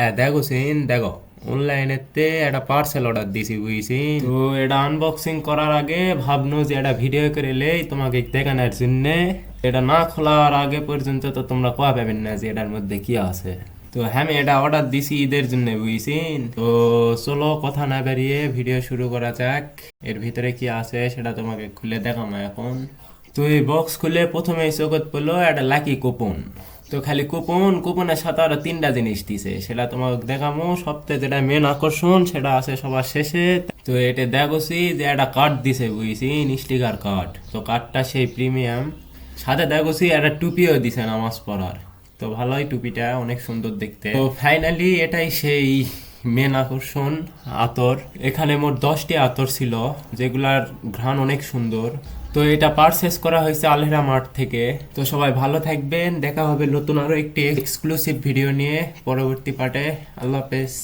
হ্যাঁ দেখো সিন দেখো, অনলাইনেতে একটা পার্সেল অর্ডার দিছি বুঝছি। তো এটা আনবক্সিং করার আগে ভাবনো যে এটা ভিডিও করে লেই তোমাকে দেখানোর জন্যে। এটা না খোলার আগে পর্যন্ত তো তোমরা কোয়া পাবেন না যে এটার মধ্যে কি আছে। তো হ্যাঁ, আমি এটা অর্ডার দিছি ঈদের জন্য বুঝছি। তো চলো কথা না বেরিয়ে ভিডিও শুরু করা যাক। এর ভিতরে কি আছে সেটা তোমাকে খুলে দেখাবো এখন। তো এই বক্স খুলে প্রথমেই চোখত পড়লো একটা লাকি কুপন। তো খালি কুপন কুপনের সাথে আরো তিনটা জিনিস দিছে, সেটা তোমাকে দেখামো। সবথেকে যেটা মেন আকর্ষণ সেটা আছে সবার শেষে। তো এটা দেখছি যে একটা কার্ড দিছে বুঝছি, স্টিকার কার্ড। তো কার্ডটা সেই প্রিমিয়াম। সাথে দেখছি একটা টুপিও দিছে নামাজ পড়ার। তো ভালোই, টুপিটা অনেক সুন্দর দেখতে। তো ফাইনালি এটাই সেই মেন আকর্ষণ, আতর। এখানে মোট 10টি আতর ছিল, যেগুলার ঘ্রাণ অনেক সুন্দর। তো এটা পারচেস করা হয়েছে আলহেরা মার্ট থেকে। তো সবাই ভালো থাকবেন, দেখা হবে নতুন আরো একটি এক্সক্লুসিভ ভিডিও নিয়ে পরবর্তী পার্টে। আল্লাহ হাফেজ।